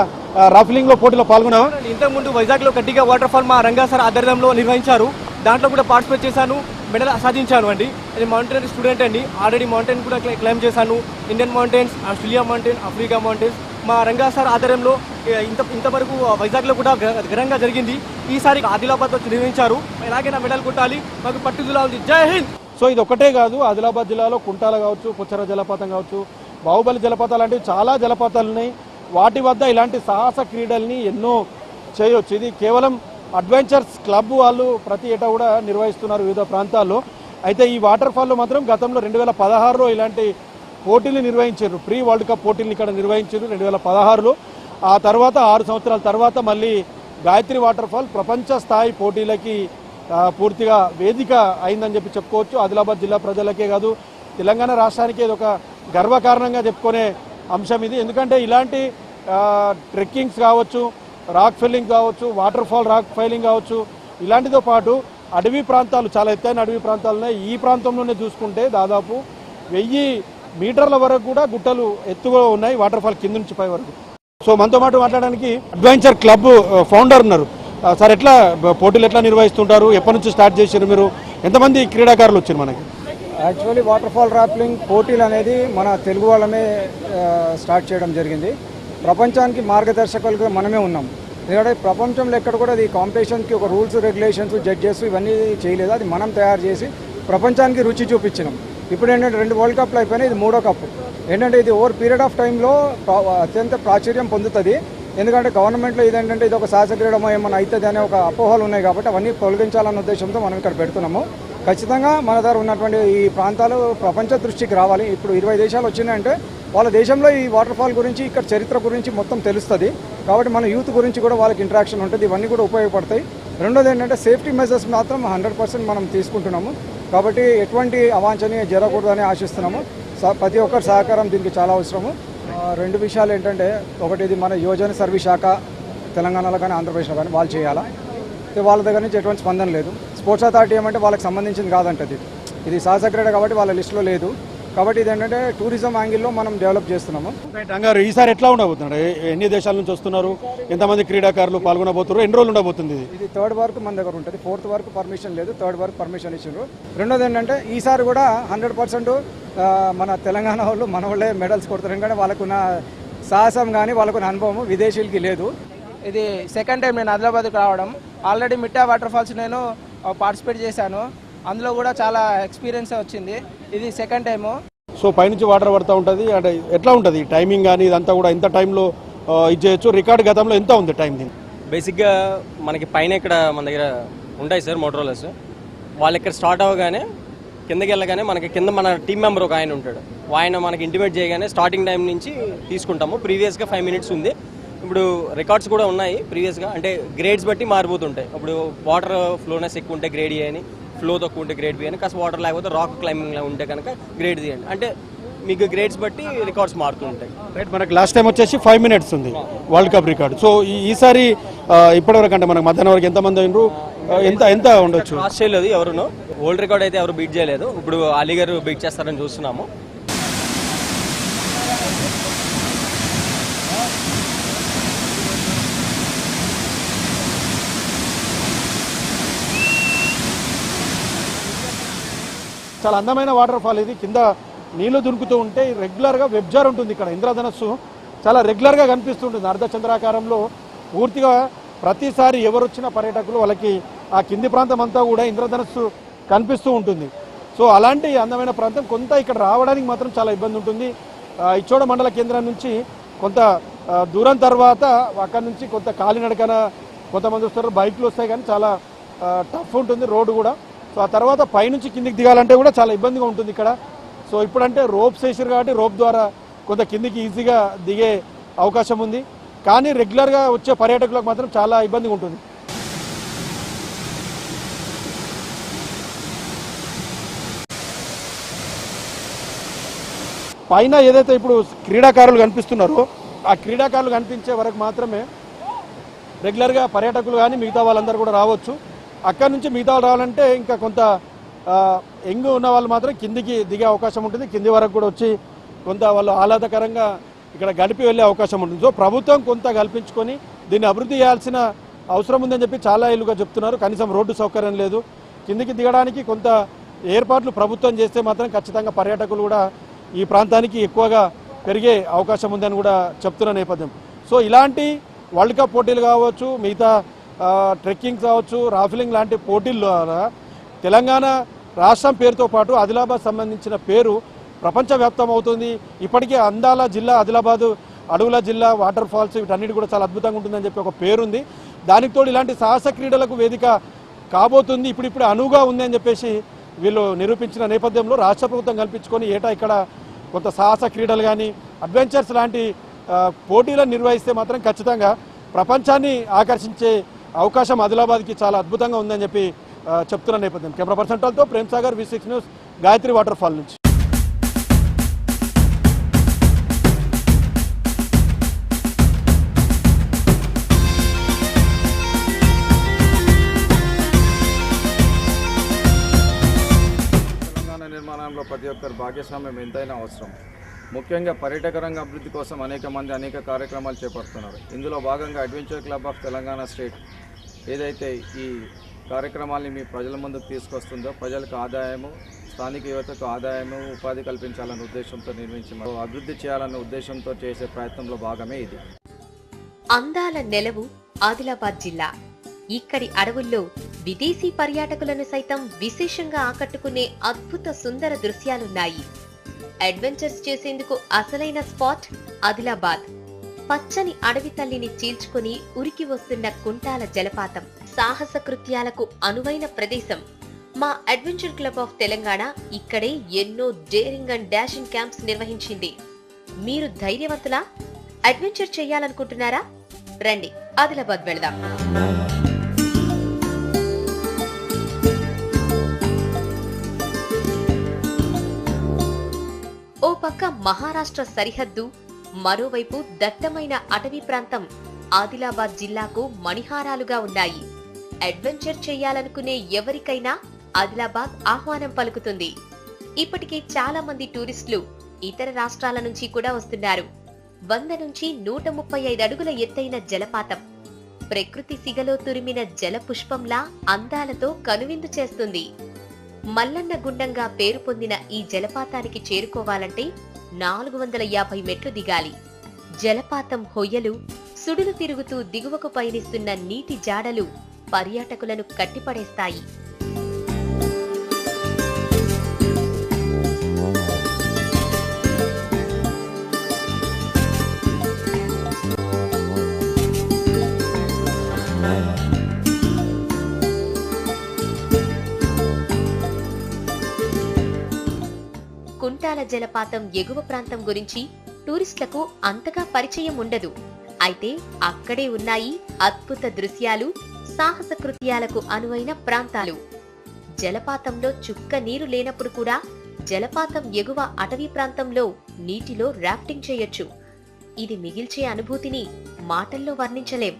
రాఫ్లింగ్లో పోటీలో పాల్గొన్నావా? ఇంతకుముందు వైజాగ్లో గట్టిగా వాటర్ ఫాల్ మా రంగా సార్ ఆధ్వర్యంలో నిర్వహించారు. దాంట్లో కూడా పార్టిసిపేట్ చేశాను, మెడల్ సాధించాను అండి. అది మౌంటైన్ స్టూడెంట్ అండి. ఆల్రెడీ మౌంటైన్ కూడా క్లైమ్ చేశాను. Indian mountains, Australia mountain, Africa mountains మా రంగా సార్ ఆధ్వర్యంలో ఇంతవరకు వైజాగ్లో కూడా ఘనంగా జరిగింది. ఈసారి ఆదిలాబాద్ వచ్చి నిర్వహించారు. ఎలాగైనా మెడల్ కొట్టాలి, మాకు పట్టుదల ఉంది. జై హింద్. సో ఇది ఒకటే కాదు, ఆదిలాబాద్ జిల్లాలో కుంటాల కావచ్చు, పుచ్చర జలపాతం కావచ్చు, బాహుబలి జలపాతాలు లాంటివి చాలా జలపాతాలు ఉన్నాయి. వాటి వద్ద ఇలాంటి సాహస క్రీడల్ని ఎన్నో చేయొచ్చు. ఇది కేవలం అడ్వెంచర్స్ క్లబ్ వాళ్ళు ప్రతి ఏటా కూడా నిర్వహిస్తున్నారు వివిధ ప్రాంతాల్లో. అయితే ఈ వాటర్ ఫాల్లో మాత్రం గతంలో 2016లో ఇలాంటి పోటీలు నిర్వహించారు. ప్రీ వరల్డ్ కప్ పోటీలు ఇక్కడ నిర్వహించారు 2016లో. ఆ తర్వాత 6 సంవత్సరాల తర్వాత మళ్ళీ గాయత్రి వాటర్ ఫాల్ ప్రపంచ స్థాయి పోటీలకి పూర్తిగా వేదిక అయిందని చెప్పి చెప్పుకోవచ్చు. ఆదిలాబాద్ జిల్లా ప్రజలకే కాదు, తెలంగాణ రాష్ట్రానికి ఇది ఒక గర్వకారణంగా చెప్పుకునే అంశం ఇది. ఎందుకంటే ఇలాంటి ట్రెక్కింగ్స్ కావచ్చు, రాక్ ఫెల్లింగ్ కావచ్చు, వాటర్ ఫాల్ రాక్ ఫైలింగ్ కావచ్చు, ఇలాంటితో పాటు అడవి ప్రాంతాలు, చాలా ఎత్తైన అడవి ప్రాంతాలు ఈ ప్రాంతంలోనే చూసుకుంటే దాదాపు 1000 మీటర్ల వరకు కూడా గుట్టలు ఎత్తుగా ఉన్నాయి, వాటర్ ఫాల్ కింద నుంచి పై వరకు. సో మనతో పాటు మాట్లాడడానికి అడ్వెంచర్ క్లబ్ ఫౌండర్ ఉన్నారు. సార్, ఎట్లా పోటీలు ఎట్లా నిర్వహిస్తుంటారు, ఎప్పటి నుంచి స్టార్ట్ చేశారు మీరు, ఎంతమంది క్రీడాకారులు వచ్చారు మనకి? యాక్చువల్లీ వాటర్ ఫాల్ ర్యాప్లింగ్ పోటీలు అనేది మన తెలుగు వాళ్ళమే స్టార్ట్ చేయడం జరిగింది. ప్రపంచానికి మార్గదర్శకులుగా మనమే ఉన్నాం. ఎందుకంటే ప్రపంచంలో ఎక్కడ కూడా అది కాంపిటీషన్కి ఒక రూల్స్ రెగ్యులేషన్స్ జడ్జెస్ ఇవన్నీ చేయలేదు, అది మనం తయారు చేసి ప్రపంచానికి రుచి చూపించినాం. ఇప్పుడు ఏంటంటే 2 వరల్డ్ కప్లు అయిపోయినాయి, ఇది 3వ కప్పు. ఏంటంటే ఇది ఓవర్ పీరియడ్ ఆఫ్ టైంలో అత్యంత ప్రాచుర్యం పొందుతుంది. ఎందుకంటే గవర్నమెంట్లో ఇదేంటంటే ఇది ఒక సాహస క్రీడమో ఏమైనా అవుతుంది అనే ఒక అపోహలు ఉన్నాయి కాబట్టి అవన్నీ తొలగించాలన్న ఉద్దేశంతో మనం ఇక్కడ పెడుతున్నాము. ఖచ్చితంగా మన దగ్గర ఉన్నటువంటి ఈ ప్రాంతాలు ప్రపంచ దృష్టికి రావాలి. ఇప్పుడు 20 దేశాలు వచ్చినాయంటే వాళ్ళ దేశంలో ఈ వాటర్ ఫాల్ గురించి, ఇక్కడ చరిత్ర గురించి మొత్తం తెలుస్తుంది. కాబట్టి మన యూత్ గురించి కూడా వాళ్ళకి ఇంటరాక్షన్ ఉంటుంది, ఇవన్నీ కూడా ఉపయోగపడతాయి. రెండోది ఏంటంటే సేఫ్టీ మెజర్స్ మాత్రం 100% మనం తీసుకుంటున్నాము. కాబట్టి ఎటువంటి అవాంఛనీయ జరగకూడదని ఆశిస్తున్నాము. ప్రతి ఒక్కరి సహకారం దీనికి చాలా అవసరము. 2 విషయాలు ఏంటంటే, ఒకటి ఇది మన యువజన సర్వీస్ శాఖ తెలంగాణలో కానీ ఆంధ్రప్రదేశ్లో కానీ వాళ్ళు చేయాలా, వాళ్ళ దగ్గర నుంచి ఎటువంటి స్పందన లేదు. స్పోర్ట్స్ అథారిటీ ఏమంటే వాళ్ళకి సంబంధించింది కాదంటది, ఇది సాహస క్రీడ కాబట్టి వాళ్ళ లిస్టులో లేదు. కాబట్టి ఇది ఏంటంటే టూరిజం యాంగిల్లో మనం డెవలప్ చేస్తున్నాము. రంగారు, ఈసారి ఎట్లా ఉండబోతున్నాడు, ఎన్ని దేశాల నుంచి వస్తున్నారు, ఎంతమంది క్రీడాకారులు పాల్గొనబోతున్నారు, ఎన్ని రోజులు ఉండబోతుంది? ఇది 3rd వరకు మన దగ్గర ఉంటుంది, 4th వరకు పర్మిషన్ లేదు, 3rd వరకు పర్మిషన్ ఇచ్చారు. రెండోది ఏంటంటే ఈసారి కూడా 100% మన తెలంగాణ వాళ్ళు మన వాళ్ళే మెడల్స్ కొడతారు. ఎందుకంటే వాళ్ళకున్న సాహసం కానీ వాళ్ళకున్న అనుభవం విదేశీయులకి లేదు. ఇది సెకండ్ టైం నేను ఆదిలాబాద్కి రావడం. ఆల్రెడీ మిట్టా వాటర్ ఫాల్స్ నేను పార్టిసిపేట్ చేశాను, అందులో కూడా చాలా ఎక్స్పీరియన్స్ వచ్చింది. ఇది సెకండ్ టైము. సో పైనుంచి వాటర్ పడుతూ ఉంటుంది, అంటే ఎట్లా ఉంటుంది టైమింగ్ కానీ ఇదంతా కూడా ఎంత టైంలో ఇచ్చేయచ్చు? రికార్డ్ గతంలో ఎంత ఉంది టైం? బేసిక్గా మనకి పైన ఇక్కడ మన దగ్గర ఉంటాయి సార్ మోటరోలర్స్, వాళ్ళు ఇక్కడ స్టార్ట్ అవ్వగానే కిందకి వెళ్ళగానే మనకి కింద మన టీం మెంబర్ ఒక ఆయన ఉంటాడు, ఆయన మనకి ఇంటిమేట్ చేయగానే స్టార్టింగ్ టైం నుంచి తీసుకుంటాము. ప్రీవియస్గా 5 minutes ఉంది, ఇప్పుడు రికార్డ్స్ కూడా ఉన్నాయి ప్రీవియస్గా. అంటే గ్రేడ్స్ బట్టి మారిపోతుంటాయి. ఇప్పుడు వాటర్ ఫ్లోనెస్ ఎక్కువ ఉంటే గ్రేడ్ ఏ అని, ఫ్లో తక్కువ ఉంటే గ్రేడ్ బి అని, కాస్త వాటర్ లేకపోతే రాక్ క్లైంబింగ్లో ఉంటే కనుక గ్రేడ్ ది అండి. అంటే మీకు గ్రేడ్స్ బట్టి రికార్డ్స్ మారుతూ ఉంటాయి. రైట్, మనకి లాస్ట్ టైం వచ్చేసి 5 minutes ఉంది వరల్డ్ కప్ రికార్డు. సో ఈసారి ఇప్పటివరకు అంటే మనకు మధ్యాహ్నం వరకు ఎంతమంది అయినరు, ఎంత ఉండొచ్చు? క్రాస్ చేయలేదు ఎవరును, వరల్డ్ రికార్డ్ అయితే ఎవరు బీట్ చేయలేదు. ఇప్పుడు అలీ గారు బీట్ చేస్తారని చూస్తున్నాము. చాలా అందమైన వాటర్ ఫాల్ ఇది. కింద నీళ్లు దునుకుతూ ఉంటే రెగ్యులర్గా వెబ్జార్ ఉంటుంది ఇక్కడ, ఇంద్రధనస్సు చాలా రెగ్యులర్గా కనిపిస్తుంటుంది అర్ధచంద్రాకారంలో. పూర్తిగా ప్రతిసారి ఎవరు వచ్చిన పర్యాటకులు వాళ్ళకి ఆ కింది ప్రాంతం అంతా కూడా ఇంద్రధనస్సు కనిపిస్తూ ఉంటుంది. సో అలాంటి అందమైన ప్రాంతం, కొంత ఇక్కడ రావడానికి మాత్రం చాలా ఇబ్బంది ఉంటుంది. ఇచ్చోడ మండల కేంద్రం నుంచి కొంత దూరం తర్వాత అక్కడ నుంచి కొంత కాలినడకన కొంతమంది వస్తారు, బైక్లు వస్తాయి, కానీ చాలా టఫ్ ఉంటుంది రోడ్డు కూడా. సో ఆ తర్వాత పైనుంచి కిందికి దిగాలంటే కూడా చాలా ఇబ్బందిగా ఉంటుంది ఇక్కడ. సో ఇప్పుడంటే రోప్స్ వేసారు కాబట్టి రోప్ ద్వారా కొంత కిందికి ఈజీగా దిగే అవకాశం ఉంది, కానీ రెగ్యులర్గా వచ్చే పర్యాటకులకు మాత్రం చాలా ఇబ్బందిగా ఉంటుంది. పైన ఏదైతే ఇప్పుడు క్రీడాకారులు కనిపిస్తున్నారో ఆ క్రీడాకారులు కనిపించే వరకు మాత్రమే రెగ్యులర్గా పర్యాటకులు కానీ మిగతా వాళ్ళందరూ కూడా రావచ్చు. అక్కడ నుంచి మిగతా వాళ్ళు రావాలంటే ఇంకా కొంత యంగ్ ఉన్న వాళ్ళు మాత్రం కిందికి దిగే అవకాశం ఉంటుంది, కింది వరకు కూడా వచ్చి కొంత వాళ్ళు ఆహ్లాదకరంగా ఇక్కడ గడిపి వెళ్ళే అవకాశం ఉంటుంది. సో ప్రభుత్వం కొంత కల్పించుకొని దీన్ని అభివృద్ధి చేయాల్సిన అవసరం ఉందని చెప్పి చాలా ఏళ్ళుగా చెప్తున్నారు. కనీసం రోడ్డు సౌకర్యం లేదు, కిందికి దిగడానికి కొంత ఏర్పాట్లు ప్రభుత్వం చేస్తే మాత్రం ఖచ్చితంగా పర్యాటకులు కూడా ఈ ప్రాంతానికి ఎక్కువగా పెరిగే అవకాశం ఉందని కూడా చెప్తున్న నేపథ్యం. సో ఇలాంటి వరల్డ్ కప్ పోటీలు కావచ్చు, మిగతా ట్రెక్కింగ్ కావచ్చు, రాఫ్లింగ్ లాంటి పోటీల ద్వారా తెలంగాణ రాష్ట్రం పేరుతో పాటు ఆదిలాబాద్ సంబంధించిన పేరు ప్రపంచవ్యాప్తం అవుతుంది. ఇప్పటికే అందాల జిల్లా ఆదిలాబాదు, అడవుల జిల్లా, వాటర్ ఫాల్స్ వీటన్నిటి కూడా చాలా అద్భుతంగా ఉంటుందని చెప్పి ఒక పేరుంది. దానికి తోడు ఇలాంటి సాహస క్రీడలకు వేదిక కాబోతుంది, ఇప్పుడిప్పుడు అనువుగా ఉంది అని చెప్పేసి వీళ్ళు నిరూపించిన నేపథ్యంలో రాష్ట్ర ప్రభుత్వం కల్పించుకొని ఏటా ఇక్కడ కొంత సాహస క్రీడలు కానీ అడ్వెంచర్స్ లాంటి పోటీలను నిర్వహిస్తే మాత్రం ఖచ్చితంగా ప్రపంచాన్ని ఆకర్షించే అవకాశం ఆదిలాబాద్కి చాలా అద్భుతంగా ఉందని చెప్పి చెప్తున్న నేపథ్యం. కెమెరా పర్సన్ తో Prem Sagar, V6 news, Gayatri waterfall నుంచి. నిర్మాణంలో ప్రతి ఒక్కరి భాగస్వామ్యం ఎంతైనా అవసరం. ముఖ్యంగా పర్యాటక రంగ అభివృద్ధి కోసం అనేక మంది అనేక కార్యక్రమాలు చేపడుతున్నారు. ఇందులో భాగంగా adventure club of Telangana state ఏదైతే ఈ కార్యక్రమాల్ని మీ ప్రజల ముందుకు తీసుకొస్తుందో, ప్రజలకు ఆదాయము, స్థానిక యువతకు ఆదాయము, ఉపాధి కల్పించాలనే ఉద్దేశంతో నిర్మించి అభివృద్ధి చేయాలనే ఉద్దేశంతో చేసే ప్రయత్నంలో భాగమే ఇది. అందాల నెలవు ఆదిలాబాద్ జిల్లా. ఇక్కడి అడవుల్లో విదేశీ పర్యాటకులను సైతం విశేషంగా ఆకట్టుకునే అద్భుత సుందర దృశ్యాలున్నాయి. అడ్వెంచర్స్ చేసేందుకు అసలైన స్పాట్ ఆదిలాబాద్. పచ్చని అడవి తల్లిని చీల్చుకుని ఉరికి వస్తున్న కుంటాల జలపాతం సాహస కృత్యాలకు అనువైన ప్రదేశం. మా అడ్వెంచర్ క్లబ్ ఆఫ్ తెలంగాణ ఇక్కడే ఎన్నో డేరింగ్ అండ్ డాషింగ్ క్యాంప్స్ నిర్వహించింది. మీరు ధైర్యవంతులా? అడ్వెంచర్ చేయాలనుకుంటున్నారా? రండి ఆదిలాబాద్ వెళదాం. ఓ పక్క మహారాష్ట్ర సరిహద్దు, మరోవైపు దట్టమైన అటవీ ప్రాంతం ఆదిలాబాద్ జిల్లాకు మణిహారాలుగా ఉన్నాయి. అడ్వెంచర్ చేయాలనుకునే ఎవరికైనా ఆదిలాబాద్ ఆహ్వానం పలుకుతుంది. ఇప్పటికే చాలా మంది టూరిస్టులు ఇతర రాష్ట్రాల నుంచి కూడా వస్తున్నారు. 100 నుంచి 135 అడుగుల ఎత్తైన జలపాతం ప్రకృతి సిగలో తురిమిన జల పుష్పంలా అందాలతో కనువిందు చేస్తుంది. మల్లన్న గుండంగా పేరు పొందిన ఈ జలపాతానికి చేరుకోవాలంటే 450 మెట్లు దిగాలి. జలపాతం హొయ్యలు, సుడులు తిరుగుతూ దిగువకు పయనిస్తున్న నీటి జాడలు పర్యాటకులను కట్టిపడేస్తాయి. కుంటాల జలపాతం ఎగువ ప్రాంతం గురించి టూరిస్టులకు అంతగా పరిచయం ఉండదు. అయితే అక్కడే ఉన్నాయి అద్భుత దృశ్యాలు, సాహస కృత్యాలకు అనువైన ప్రాంతాలు. జలపాతంలో చుక్క నీరు లేనప్పుడు కూడా జలపాతం ఎగువ అటవీ ప్రాంతంలో నీటిలో రాఫ్టింగ్ చేయొచ్చు. ఇది మిగిల్చే అనుభూతిని మాటల్లో వర్ణించలేం.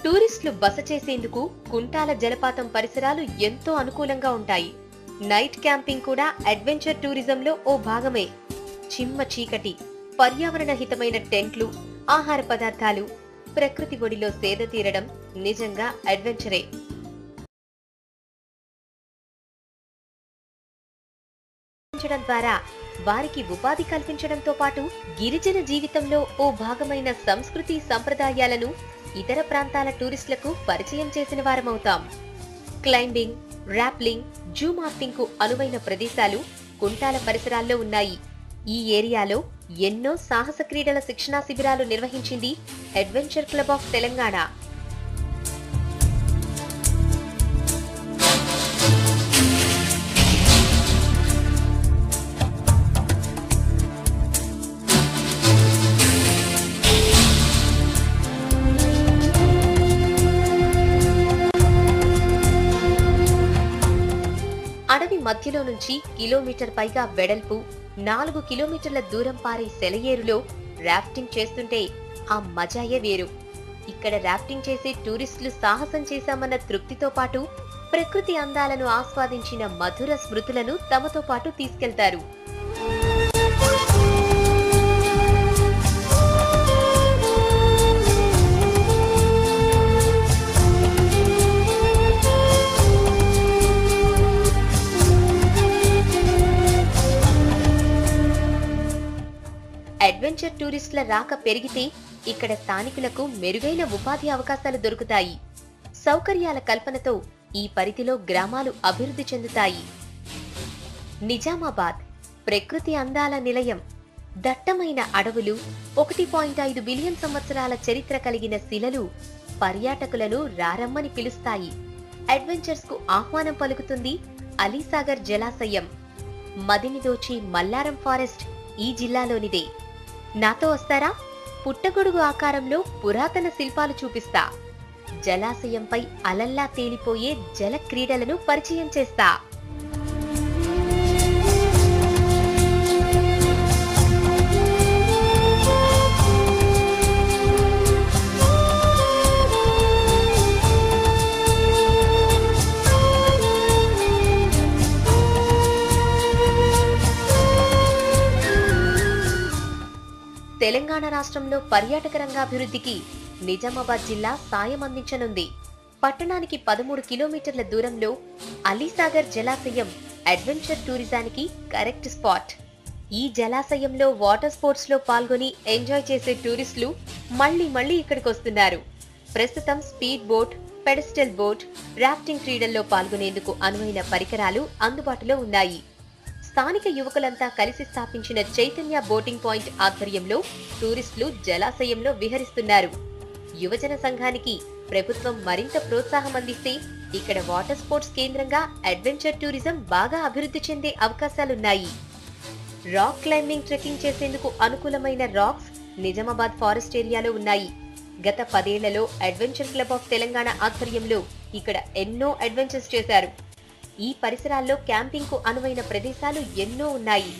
టూరిస్టులు బస చేసేందుకు కుంటాల జలపాతం పరిసరాలు ఎంతో అనుకూలంగా ఉంటాయి. నైట్ క్యాంపింగ్ కూడా అడ్వెంచర్ టూరిజంలో ఓ భాగమే. చిమ్మ చీకటి, పర్యావరణ హితమైన టెంట్లు, ఆహార పదార్థాలు, ప్రకృతి ఒడిలో సేద తీరడం నిజంగా అడ్వెంచరే. ద్వారా వారికి ఉపాధి కల్పించడంతో పాటు గిరిజన జీవితంలో ఓ భాగమైన సంస్కృతి సంప్రదాయాలను ఇతర ప్రాంతాల టూరిస్టులకు పరిచయం చేసిన వారమవుతాం. క్లైంబింగ్, ర్యాప్లింగ్, జూమార్టింగ్ కు అనువైన ప్రదేశాలు కుంటాల పరిసరాల్లో ఉన్నాయి. ఈ ఏరియాలో ఎన్నో సాహస క్రీడల శిక్షణా శిబిరాలు నిర్వహించింది అడ్వెంచర్ క్లబ్ ఆఫ్ తెలంగాణ. అడవి మధ్యలో నుంచి కిలోమీటర్ పైగా వెడల్పు, 4 కిలోమీటర్ల దూరం పారే సెలయేరులో రాఫ్టింగ్ చేస్తుంటే ఆ మజాయే వేరు. ఇక్కడ రాఫ్టింగ్ చేసే టూరిస్టులు సాహసం చేశామన్న తృప్తితో పాటు ప్రకృతి అందాలను ఆస్వాదించిన మధుర స్మృతులను తమతో పాటు తీసుకెళ్తారు. అడ్వెంచర్ టూరిస్టుల రాక పెరిగితే ఇక్కడ స్థానికులకు మెరుగైన ఉపాధి అవకాశాలు దొరుకుతాయి. సౌకర్యాల కల్పనతో ఈ పరిధిలో గ్రామాలు అభివృద్ధి చెందుతాయి. నిజామాబాద్ ప్రకృతి అందాల నిలయం. దట్టమైన అడవులు, 1.5 బిలియన్ సంవత్సరాల చరిత్ర కలిగిన శిలలు పర్యాటకులను రారమ్మని పిలుస్తాయి. అడ్వెంచర్స్ కు ఆహ్వానం పలుకుతుంది అలీసాగర్ జలాశయం. మదిని దోచి మల్లారం ఫారెస్ట్ ఈ జిల్లాలోనిదే. నాతో వస్తారా? పుట్టగొడుగు ఆకారంలో పురాతన శిల్పాలు చూపిస్తా. జలాశయంపై అలల్లా తేలిపోయే జల క్రీడలను పరిచయం చేస్తా. తెలంగాణ రాష్ట్రంలో పర్యాటక రంగాభివృద్ధికి నిజామాబాద్ జిల్లా సాయం అందించనుంది. పట్టణానికి 13 కిలోమీటర్ల దూరంలో అలీసాగర్ జలాశయం అడ్వెంచర్ టూరిజానికి కరెక్ట్ స్పాట్. ఈ జలాశయంలో వాటర్ స్పోర్ట్స్ లో పాల్గొని ఎంజాయ్ చేసే టూరిస్టులు మళ్లీ ఇక్కడికి వస్తున్నారు. ప్రస్తుతం speed boat, pedestal boat, rafting క్రీడల్లో పాల్గొనేందుకు అనువైన పరికరాలు అందుబాటులో ఉన్నాయి. స్థానిక యువకులంతా కలిసి స్థాపించిన చైతన్య బోటింగ్ పాయింట్ ఆధ్వర్యంలో టూరిస్టులు జలాశయంలో విహరిస్తున్నారు. యువజన సంఘానికి ప్రభుత్వం మరింత ప్రోత్సాహం అందిస్తే ఇక్కడ వాటర్ స్పోర్ట్స్ కేంద్రంగా అడ్వెంచర్ టూరిజం బాగా అభివృద్ధి చెందే అవకాశాలున్నాయి. రాక్ క్లైంబింగ్, ట్రెక్కింగ్ చేసేందుకు అనుకూలమైన రాక్స్ నిజామాబాద్ ఫారెస్ట్ ఏరియాలో ఉన్నాయి. గత 10 ఏళ్లలో అడ్వెంచర్ క్లబ్ ఆఫ్ తెలంగాణ ఆధ్వర్యంలో ఇక్కడ ఎన్నో అడ్వెంచర్స్ చేశారు. ఈ పరిసరాల్లో క్యాంపింగ్ కు అనువైన ప్రదేశాలు ఎన్నో ఉన్నాయి.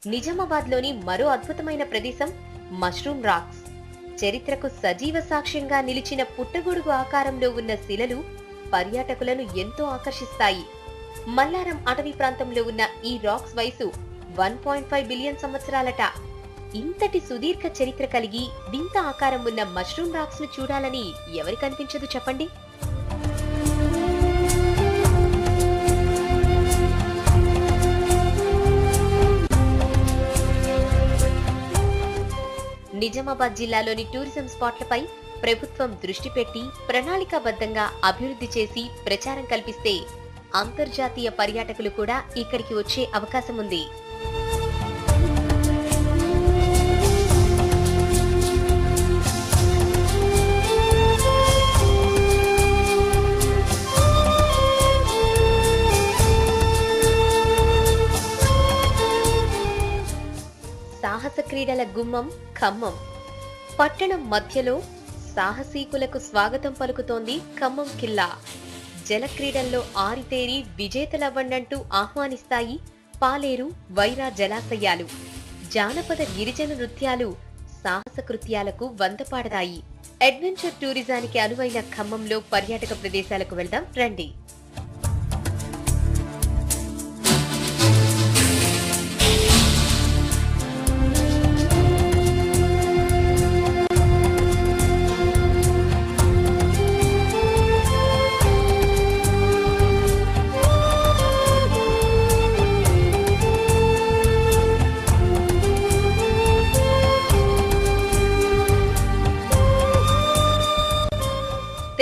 నిజామాబాద్ లోని మరో అద్భుతమైన ప్రదేశం మష్రూమ్ రాక్స్. చరిత్రకు సజీవ సాక్ష్యంగా నిలిచిన పుట్టగొడుగు ఆకారంలో ఉన్న శిలలు పర్యాటకులను ఎంతో ఆకర్షిస్తాయి. మల్లారం అటవీ ప్రాంతంలో ఉన్న ఈ రాక్స్ వయసు 1.5 బిలియన్ సంవత్సరాలట. ఇంతటి సుదీర్ఘ చరిత్ర కలిగి వింత ఆకారం ఉన్న మష్రూమ్ రాక్స్ ను చూడాలని ఎవరికి అనిపించదు చెప్పండి. నిజామాబాద్ జిల్లాలోని టూరిజం స్పాట్లపై ప్రభుత్వం దృష్టి పెట్టి ప్రణాళికాబద్ధంగా అభివృద్ధి చేసి ప్రచారం కల్పిస్తే అంతర్జాతీయ పర్యాటకులు కూడా ఇక్కడికి వచ్చే అవకాశం ఉంది. సాహస క్రీడల గుమ్మం ఖమ్మం. పట్టణం మధ్యలో సాహసీకులకు స్వాగతం పలుకుతోంది ఖమ్మం కిల్లా. జల క్రీడల్లో ఆరితేరి విజేతలవ్వండంటూ ఆహ్వానిస్తాయి పాలేరు, వైరా జలాశయాలు. జానపద గిరిజన నృత్యాలు సాహస కృత్యాలకు వంతపాడతాయి. అడ్వెంచర్ టూరిజానికి అనువైన ఖమ్మంలో పర్యాటక ప్రదేశాలకు వెళ్దాం రండి.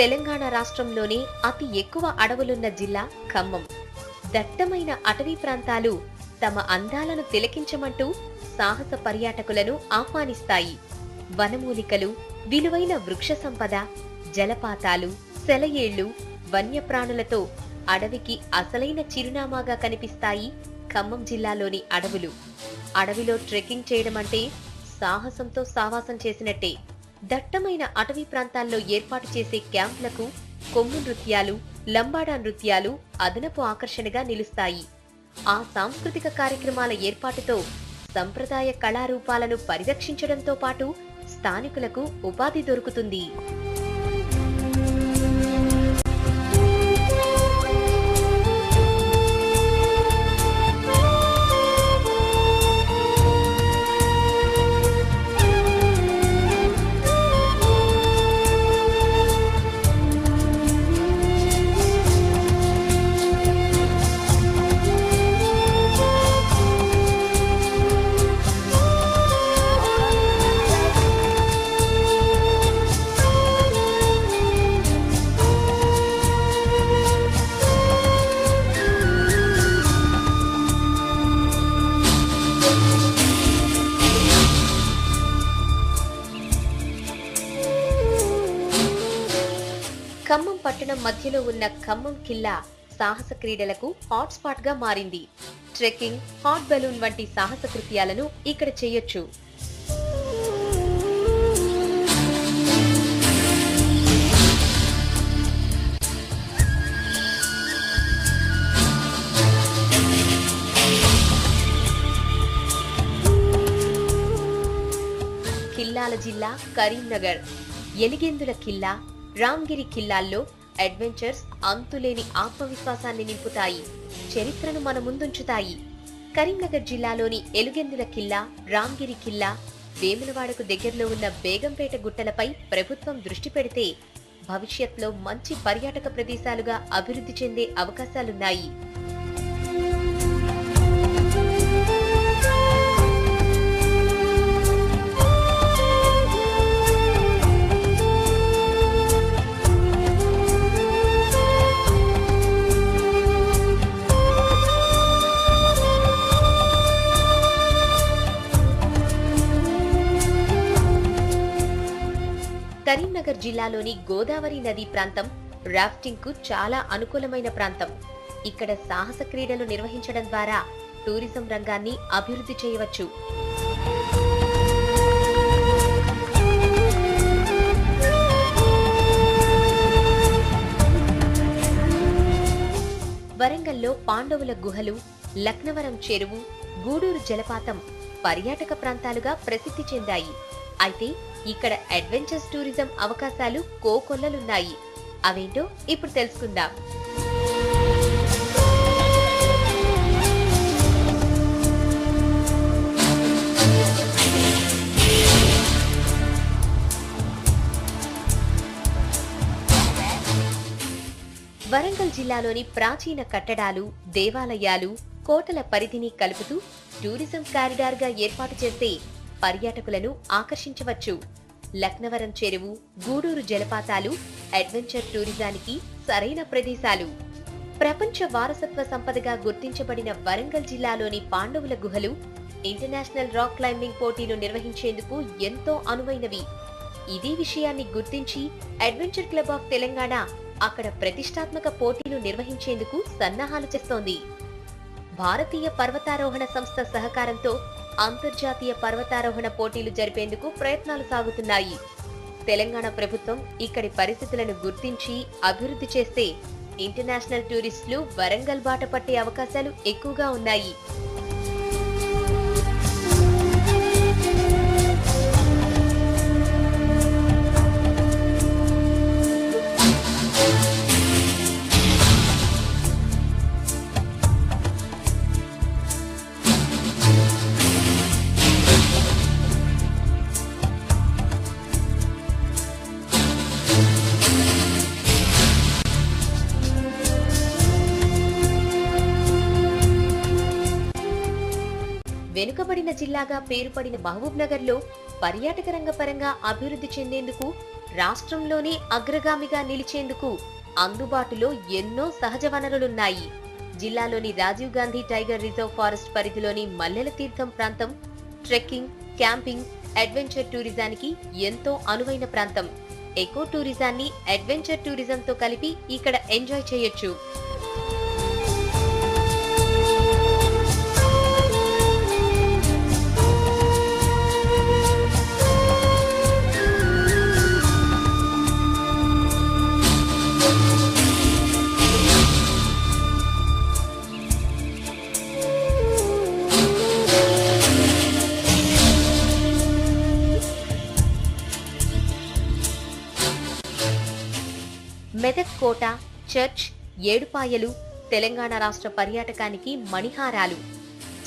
తెలంగాణ రాష్ట్రంలోనే అతి ఎక్కువ అడవులున్న జిల్లా ఖమ్మం. దట్టమైన అటవీ ప్రాంతాలు తమ అందాలను తిలకించమంటూ సాహస పర్యాటకులను ఆహ్వానిస్తాయి. వనమూలికలు, విలువైన వృక్ష సంపద, జలపాతాలు, సెలయేళ్లు, వన్యప్రాణులతో అడవికి అసలైన చిరునామాగా కనిపిస్తాయి ఖమ్మం జిల్లాలోని అడవులు. అడవిలో ట్రెక్కింగ్ చేయడం అంటే సాహసంతో సావాసం చేసినట్టే. దట్టమైన అటవీ ప్రాంతాల్లో ఏర్పాటు చేసే క్యాంపులకు కొమ్ము నృత్యాలు, లంబాడా నృత్యాలు అదనపు ఆకర్షణగా నిలుస్తాయి. ఆ సాంస్కృతిక కార్యక్రమాల ఏర్పాటుతో సంప్రదాయ కళారూపాలను పరిరక్షించడంతో పాటు స్థానికులకు ఉపాధి దొరుకుతుంది. పట్టణం మధ్యలో ఉన్న ఖమ్మం ఖిల్లా సాహస క్రీడలకు హాట్ స్పాట్ గా మారింది. ట్రెక్కింగ్, హాట్ బెలూన్ వంటి సాహస కృత్యాలను ఇక్కడ చేయొచ్చు. ఖిల్లాల జిల్లా కరీంనగర్, ఎలిగెందుల ఖిల్లా, రామ్గిరి ఖిల్లాల్లో అడ్వెంచర్స్ అంతులేని ఆత్మవిశ్వాసాన్ని నింపుతాయి, చరిత్రను మన ముందుంచుతాయి. కరీంనగర్ జిల్లాలోని ఎలుగెందుల ఖిల్లా, రామ్గిరి ఖిల్లా, వేములవాడకు దగ్గరలో ఉన్న బేగంపేట గుట్టలపై ప్రభుత్వం దృష్టి పెడితే భవిష్యత్తులో మంచి పర్యాటక ప్రదేశాలుగా అభివృద్ధి చెందే అవకాశాలున్నాయి. కరీంనగర్ జిల్లాలోని గోదావరి నదీ ప్రాంతం రాఫ్టింగ్ కు చాలా అనుకూలమైన ప్రాంతం. ఇక్కడ సాహస క్రీడలు నిర్వహించడం ద్వారా టూరిజం రంగాన్ని అభివృద్ధి చేయవచ్చు. వరంగల్లో పాండవుల గుహలు, లక్నవరం చెరువు, గూడూరు జలపాతం పర్యాటక ప్రాంతాలుగా ప్రసిద్ధి చెందాయి. అయితే ఇక్కడ అడ్వెంచర్స్ టూరిజం అవకాశాలు కోకొల్లలున్నాయి. అవేంటో ఇప్పుడు తెలుసుకుందాం. వరంగల్ జిల్లాలోని ప్రాచీన కట్టడాలు, దేవాలయాలు, కోటల పరిధిని కలుపుతూ టూరిజం కారిడార్ గా ఏర్పాటు చేస్తే పర్యాటకులను ఆకర్షించవచ్చు. లక్నవరం చెరువు, గూడూరు జలపాతాలు అడ్వెంచర్ టూరిజానికి సరైన ప్రదేశాలు. ప్రపంచ వారసత్వ సంపదగా గుర్తించబడిన వరంగల్ జిల్లాలోని పాండవుల గుహలు ఇంటర్నేషనల్ రాక్ క్లైంబింగ్ పోటీలు నిర్వహించేందుకు ఎంతో అనువైనవి. ఇదే విషయాన్ని గుర్తించి అడ్వెంచర్ క్లబ్ ఆఫ్ తెలంగాణ అక్కడ ప్రతిష్టాత్మక పోటీలు నిర్వహించేందుకు సన్నాహాలు చేస్తోంది. భారతీయ పర్వతారోహణ సంస్థ సహకారంతో అంతర్జాతీయ పర్వతారోహణ పోటీలు జరిపేందుకు ప్రయత్నాలు సాగుతున్నాయి. తెలంగాణ ప్రభుత్వం ఇక్కడి పరిస్థితులను గుర్తించి అభివృద్ధి చేస్తే ఇంటర్నేషనల్ టూరిస్టులు వరంగల్ బాట పట్టే అవకాశాలు ఎక్కువగా ఉన్నాయి. వెనుకబడిన జిల్లాగా పేరుపడిన మహబూబ్ నగర్ లో పర్యాటక రంగ పరంగా అభివృద్ధి చెందేందుకు, రాష్ట్రంలోనే అగ్రగామిగా నిలిచేందుకు అందుబాటులో ఎన్నో సహజ వనరులున్నాయి. జిల్లాలోని Rajiv Gandhi tiger reserve forest పరిధిలోని మల్లెల తీర్థం ప్రాంతం ట్రెక్కింగ్, క్యాంపింగ్, అడ్వెంచర్ టూరిజానికి ఎంతో అనువైన ప్రాంతం. ఎకో టూరిజాన్ని అడ్వెంచర్ టూరిజంతో కలిపి ఇక్కడ ఎంజాయ్ చేయొచ్చు. మెదక్ కోట, చర్చ్, ఏడుపాయలు తెలంగాణ రాష్ట్ర పర్యాటకానికి మణిహారాలు.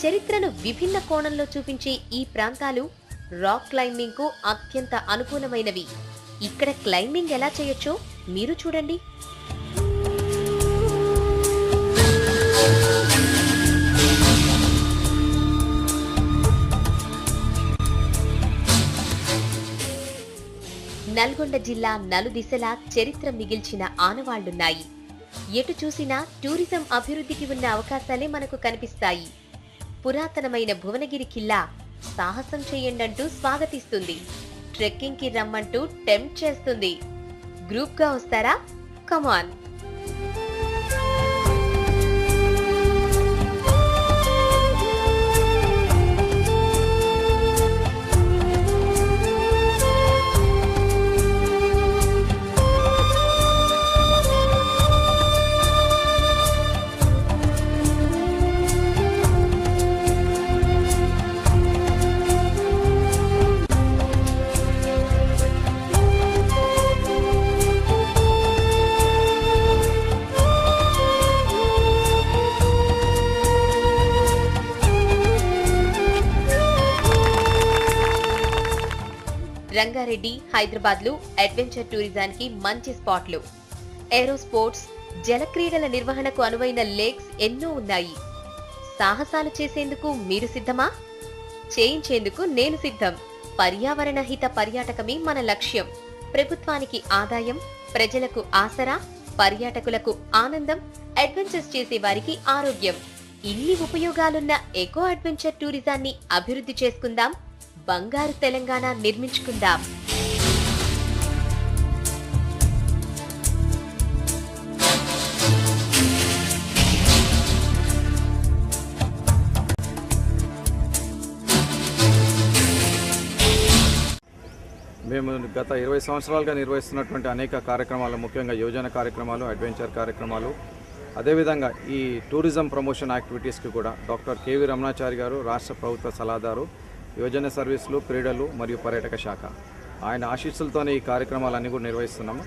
చరిత్రను విభిన్న కోణంలో చూపించే ఈ ప్రాంతాలు రాక్ క్లైంబింగ్ కు అత్యంత అనుకూలమైనవి. ఇక్కడ క్లైంబింగ్ ఎలా చేయొచ్చో మీరు చూడండి. నల్గొండ జిల్లా నలుదిశలా చరిత్ర మిగిల్చిన ఆనవాళ్లున్నాయి. ఎటు చూసినా టూరిజం అభివృద్ధికి ఉన్న అవకాశాలే మనకు కనిపిస్తాయి. పురాతనమైన భువనగిరి ఖిల్లా సాహసం చేయండంటూ స్వాగతిస్తుంది. ట్రెక్కింగ్ కి రమ్మంటూ టెంప్ట్ చేస్తుంది. గ్రూప్ గా వస్తారా? కమాన్. రంగారెడ్డి, హైదరాబాద్లు అడ్వెంచర్ టూరిజానికి మంచి స్పాట్లు. ఏరో స్పోర్ట్స్, జలక్రీడల నిర్వహణకు అనువైన లేక్స్ ఎన్నో ఉన్నాయి. సాహసాలు చేసేందుకు మీరు సిద్ధమా? చేయించేందుకు నేను సిద్ధం. పర్యావరణ హిత పర్యాటకమే మన లక్ష్యం. ప్రభుత్వానికి ఆదాయం, ప్రజలకు ఆసరా, పర్యాటకులకు ఆనందం, అడ్వెంచర్స్ చేసే వారికి ఆరోగ్యం. ఇన్ని ఉపయోగాలున్న ఎకో అడ్వెంచర్ టూరిజాన్ని అభివృద్ధి చేసుకుందాం. బంగారు తెలంగాణ నిర్మించుకుందాం. మేము గత 20 సంవత్సరాలుగా నిర్వహిస్తున్నటువంటి అనేక కార్యక్రమాలు, ముఖ్యంగా యోజన కార్యక్రమాలు, అడ్వెంచర్ కార్యక్రమాలు, అదేవిధంగా ఈ టూరిజం ప్రమోషన్ యాక్టివిటీస్కి కూడా డాక్టర్ కేవీ రమణాచారి గారు రాష్ట్ర ప్రభుత్వ సలహాదారు, యోజన సర్వీసులు, క్రీడలు మరియు పర్యాటక శాఖ, ఆయన ఆశీస్సులతోనే ఈ కార్యక్రమాలన్నీ కూడా నిర్వహిస్తున్నాము.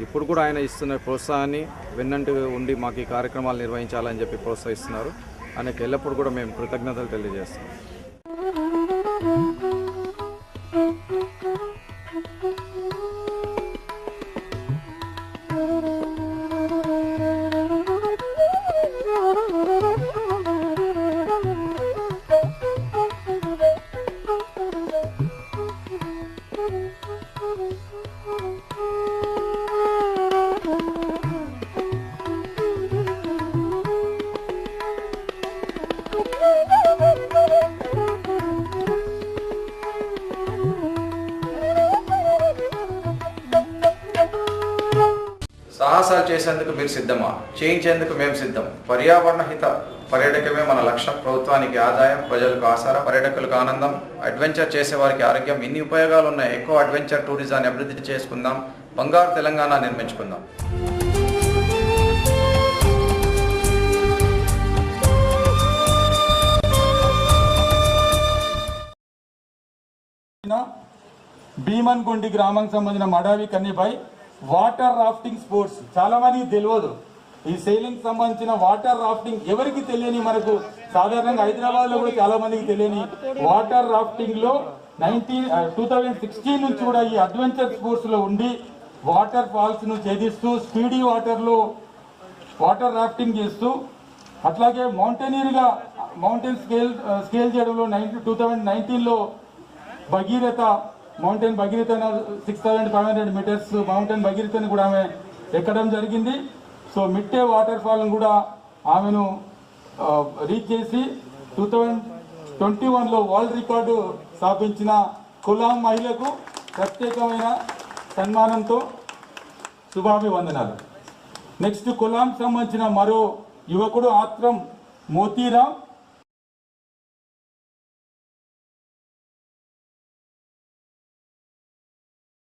ఇప్పుడు కూడా ఆయన ఇస్తున్న ప్రోత్సాహాన్ని వెన్నంటి ఉండి మాకు ఈ కార్యక్రమాలు నిర్వహించాలని చెప్పి ప్రోత్సహిస్తున్నారు. ఆయనకి ఎల్లప్పుడూ కూడా మేము కృతజ్ఞతలు తెలియజేస్తాం. సాహసాలు చేసేందుకు మీరు సిద్ధమా? చేయించేందుకు మేము సిద్ధం. పర్యావరణ హిత పర్యాటకమే మన లక్ష్యం. ప్రభుత్వానికి ఆదాయం, ప్రజలకు ఆసరా, పర్యాటకులకు ఆనందం, అడ్వెంచర్ చేసేవారికి ఆరోగ్యం. ఇన్ని ఉపయోగాలు ఉన్న ఎకో అడ్వెంచర్ టూరిజాన్ని అభివృద్ధి చేసుకుందాం. బంగారు తెలంగాణ నిర్మించుకుందాం. భీమన్గుండి గ్రామానికి సంబంధించిన మడావి కన్నిపై వాటర్ రాఫ్టింగ్ స్పోర్ట్స్ చాలా మందికి తెలియదు. ఈ సెయిలింగ్ సంబంధించిన వాటర్ రాఫ్టింగ్ ఎవరికి తెలియని, మనకు సాధారణంగా హైదరాబాద్ లో కూడా చాలా మందికి తెలియని వాటర్ రాఫ్టింగ్ లో 2016 నుంచి కూడా ఈ అడ్వెంచర్ స్పోర్ట్స్ లో ఉండి వాటర్ ఫాల్స్ ను ఛేదిస్తూ స్పీడీ వాటర్ లో వాటర్ రాఫ్టింగ్ చేస్తూ, అట్లాగే మౌంటైన్ స్కేల్ చేయడంలో 2019లో Bhagiratha mountain Bhagiratha 6500 metres mountain భగీరథని కూడా ఆమె ఎక్కడం జరిగింది. సో మిట్టే వాటర్ ఫాల్ కూడా ఆమెను రీచ్ చేసి 2021లో వరల్డ్ రికార్డు స్థాపించిన కులాం మహిళకు ప్రత్యేకమైన సన్మానంతో శుభాభివందనాలు. నెక్స్ట్ కులాం సంబంధించిన మరో యువకుడు ఆత్రం మోతీరామ్